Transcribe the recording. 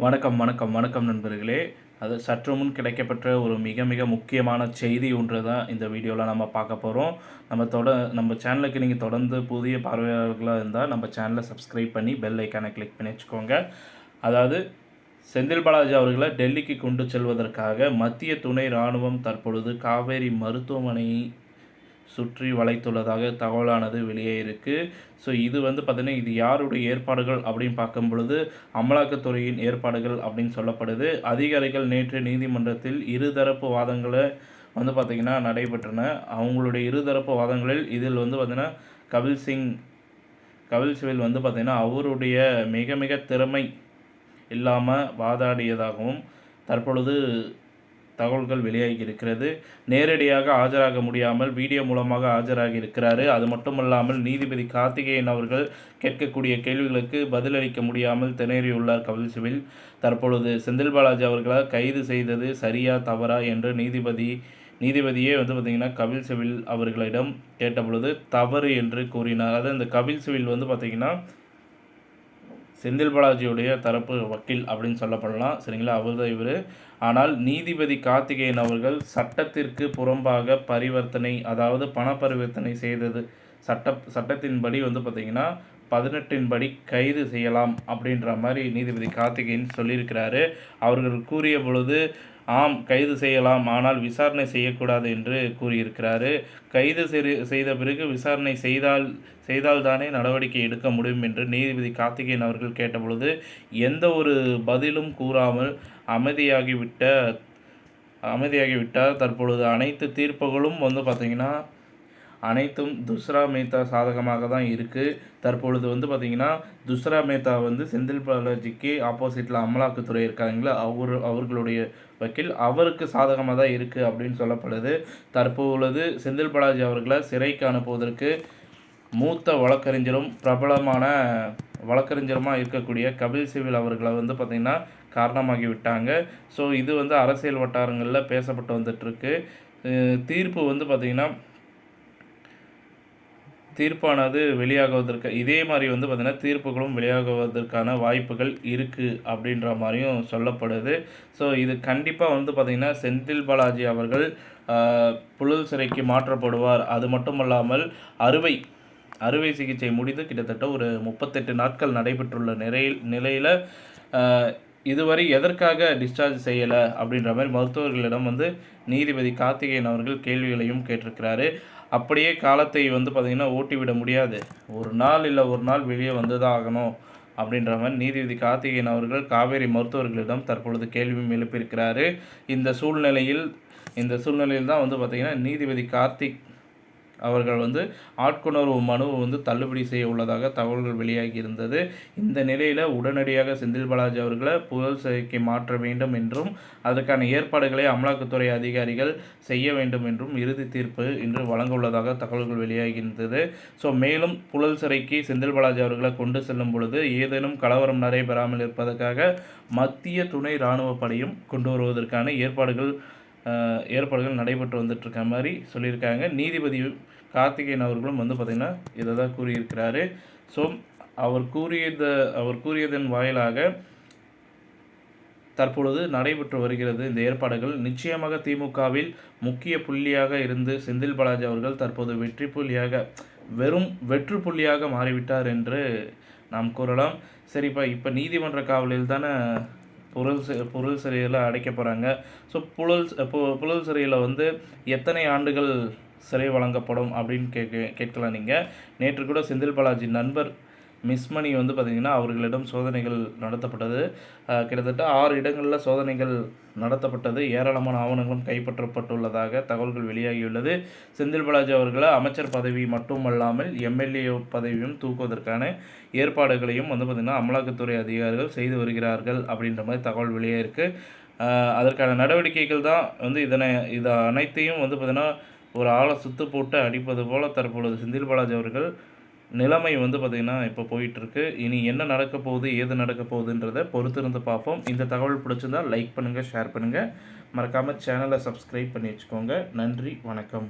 வணக்கம் நண்பர்களே. அது சற்று முன் கிடைக்கப்பெற்ற ஒரு மிக மிக முக்கியமான செய்தி ஒன்று தான் இந்த வீடியோவில் நம்ம பார்க்க போகிறோம். நம்ம சேனலுக்கு நீங்கள் தொடர்ந்து புதிய பார்வையாளர்களாக இருந்தால் நம்ம சேனலை சப்ஸ்கிரைப் பண்ணி பெல் ஐக்கானை கிளிக் பண்ணி வச்சுக்கோங்க. அதாவது செந்தில் பாலாஜி அவர்களை டெல்லிக்கு கொண்டு செல்வதற்காக மத்திய துணை இராணுவம் தற்பொழுது காவேரி மருத்துவமனையை சுற்றி வளைத்துள்ளதாக தகவலானது வெளியே இருக்குது. ஸோ இது பார்த்திங்கன்னா இது யாருடைய ஏற்பாடுகள் அப்படின்னு பார்க்கும் பொழுது அமலாக்கத்துறையின் ஏற்பாடுகள் அப்படின்னு சொல்லப்படுது. அதிகாரிகள் நேற்று நீதிமன்றத்தில் இருதரப்பு வாதங்களை பார்த்திங்கன்னா நடைபெற்றன. அவங்களுடைய இருதரப்பு வாதங்களில் இதில் பார்த்திங்கன்னா கபில் சிபில் பார்த்திங்கன்னா அவருடைய மிக மிக திறமை இல்லாமல் வாதாடியதாகவும் தற்பொழுது தகவல்கள் வெளியாகி இருக்கிறது. நேரடியாக ஆஜராக முடியாமல் வீடியோ மூலமாக ஆஜராகி இருக்கிறாரு. அது மட்டுமல்லாமல் நீதிபதி கார்த்திகேயன் அவர்கள் கேட்கக்கூடிய கேள்விகளுக்கு பதிலளிக்க முடியாமல் திணறியுள்ளார் கபில் சிபில். தற்பொழுது செந்தில் பாலாஜி அவர்களை கைது செய்தது சரியா தவறா என்று நீதிபதியே பார்த்திங்கன்னா கபில் சிபில் அவர்களிடம் கேட்டபொழுது தவறு என்று கூறினார். அதாவது இந்த கபில் சிபில் பார்த்திங்கன்னா செந்தில் பாலாஜியுடைய தரப்பு வக்கீல் அப்படின்னு சொல்லப்படலாம், சரிங்களா? அவர் தான் இவர். ஆனால் நீதிபதி கார்த்திகேயன் அவர்கள் சட்டத்திற்கு புறம்பாக பரிவர்த்தனை, அதாவது பண பரிவர்த்தனை செய்தது சட்டத்தின்படி பார்த்திங்கன்னா 18 படி கைது செய்யலாம் அப்படின்ற மாதிரி நீதிபதி கார்த்திகேயன் சொல்லியிருக்கிறாரு. அவர்கள் கூறிய பொழுது ஆம் கைது செய்யலாம், ஆனால் விசாரணை செய்யக்கூடாது என்று கூறியிருக்கிறாரு. கைது செய்த பிறகு விசாரணை செய்தால்தானே நடவடிக்கை எடுக்க முடியும் என்று நீதிபதி கார்த்திகேயன் அவர்கள் கேட்டபொழுது எந்த ஒரு பதிலும் கூறாமல் அமைதியாகிவிட்டார். தற்பொழுது அனைத்து தீர்ப்புகளும் பார்த்திங்கன்னா அனைத்தும் துஷ்ரா மேத்தா சாதகமாக தான் இருக்குது. தற்பொழுது பார்த்திங்கன்னா துஷ்ரா மேத்தா செந்தில் பாலாஜிக்கு ஆப்போசிட்டில் அமலாக்கத்துறை இருக்காங்களா, அவர்களுடைய வக்கீல் அவருக்கு சாதகமாக தான் இருக்குது அப்படின்னு சொல்லப்படுது. தற்பொழுது செந்தில் பாலாஜி அவர்களை சிறைக்கு அனுப்புவதற்கு மூத்த வழக்கறிஞரும் பிரபலமான வழக்கறிஞருமாக இருக்கக்கூடிய கபில் சிபில் அவர்களை பார்த்திங்கன்னா காரணமாகி விட்டாங்க. ஸோ இது அரசியல் வட்டாரங்களில் பேசப்பட்டு வந்துட்டுருக்கு. தீர்ப்பு பார்த்திங்கன்னா தீர்ப்பானது வெளியாகுவதற்கு இதே மாதிரி பார்த்திங்கன்னா தீர்ப்புகளும் வெளியாகுவதற்கான வாய்ப்புகள் இருக்குது அப்படின்ற மாதிரியும் சொல்லப்படுது. ஸோ இது கண்டிப்பாக பார்த்திங்கன்னா செந்தில் பாலாஜி அவர்கள் புழல் சிறைக்கு மாற்றப்படுவார். அது மட்டுமல்லாமல் அறுவை சிகிச்சை முடிந்து கிட்டத்தட்ட ஒரு 38 நாட்கள் நடைபெற்றுள்ள நிலையில் இதுவரை எதற்காக டிஸ்சார்ஜ் செய்யலை அப்படின்ற மாதிரி மருத்துவர்களிடம் நீதிபதி கார்த்திகேயன் அவர்கள் கேள்விகளையும் கேட்டிருக்கிறாரு. அப்படியே காலத்தை பார்த்திங்கன்னா ஓட்டிவிட முடியாது, ஒரு நாள் வெளியே தான் ஆகணும் அப்படின்ற மாதிரி நீதிபதி கார்த்திகேயன் அவர்கள் காவேரி மருத்துவர்களிடம் தற்பொழுது கேள்வியும் எழுப்பியிருக்கிறாரு. இந்த சூழ்நிலையில் தான் பார்த்திங்கன்னா நீதிபதி கார்த்திக் அவர்கள் ஆட்கொணர்வு மனுவை தள்ளுபடி செய்ய உள்ளதாக தகவல்கள் வெளியாகி இருந்தது. இந்த நிலையில் உடனடியாக செந்தில் பாலாஜி அவர்களை புழல் சிறைக்கு மாற்ற வேண்டும் என்றும் அதற்கான ஏற்பாடுகளை அமலாக்கத்துறை அதிகாரிகள் செய்ய வேண்டும் என்றும் இறுதி தீர்ப்பு இன்று வழங்க உள்ளதாக தகவல்கள் வெளியாகியிருந்தது. ஸோ மேலும் புழல் சிறைக்கு செந்தில் பாலாஜி அவர்களை கொண்டு செல்லும் பொழுது ஏதேனும் கலவரம் நடைபெறாமல் இருப்பதற்காக மத்திய துணை இராணுவ படையும் கொண்டு வருவதற்கான ஏற்பாடுகள் நடைபெற்று வந்துட்டுருக்க மாதிரி சொல்லியிருக்காங்க. நீதிபதி கார்த்திகேயன் அவர்களும் பார்த்திங்கன்னா இதை தான் கூறியிருக்கிறாரு. ஸோ அவர் கூறியதன் வாயிலாக தற்பொழுது நடைபெற்று வருகிறது இந்த ஏற்பாடுகள். நிச்சயமாக திமுகவில் முக்கிய புள்ளியாக இருந்து செந்தில் பாலாஜி அவர்கள் தற்போது வெற்று புள்ளியாக மாறிவிட்டார் என்று நாம் கூறலாம். சரிப்பா, இப்போ நீதிமன்ற காவலில் தானே புழல் சிறையில் அடைக்க போகிறாங்க. ஸோ புழல் சிறையில் எத்தனை ஆண்டுகள் சிறை வழங்கப்படும் அப்படின்னு கேட்கலாம் நீங்கள். நேற்று கூட செந்தில் பாலாஜி நண்பர் மிஸ்மணி பார்த்திங்கன்னா அவர்களிடம் சோதனைகள் நடத்தப்பட்டது. கிட்டத்தட்ட 6 இடங்களில் சோதனைகள் நடத்தப்பட்டது. ஏராளமான ஆவணங்களும் கைப்பற்றப்பட்டுள்ளதாக தகவல்கள் வெளியாகியுள்ளது. செந்தில் பாலாஜி அவர்களை அமைச்சர் பதவி மட்டுமல்லாமல் எம்எல்ஏ பதவியும் தூக்குவதற்கான ஏற்பாடுகளையும் பார்த்திங்கன்னா அமலாக்கத்துறை அதிகாரிகள் செய்து வருகிறார்கள் அப்படின்ற மாதிரி தகவல் வெளியாகிருக்கு. அதற்கான நடவடிக்கைகள் தான் இதை அனைத்தையும் பார்த்திங்கன்னா ஒரு ஆளை சுத்து போட்டு அடிப்பது போல் தற்பொழுது செந்தில் பாலாஜி அவர்கள் நிலைமை பார்த்திங்கன்னா இப்போ போயிட்டுருக்கு. இனி என்ன நடக்க போகுது, ஏது நடக்க போகுதுன்றதை பொறுத்திருந்து பார்ப்போம். இந்த தகவல் பிடிச்சிருந்தால் லைக் பண்ணுங்கள், ஷேர் பண்ணுங்கள், மறக்காமல் சேனலை சப்ஸ்கிரைப் பண்ணி வச்சுக்கோங்க. நன்றி, வணக்கம்.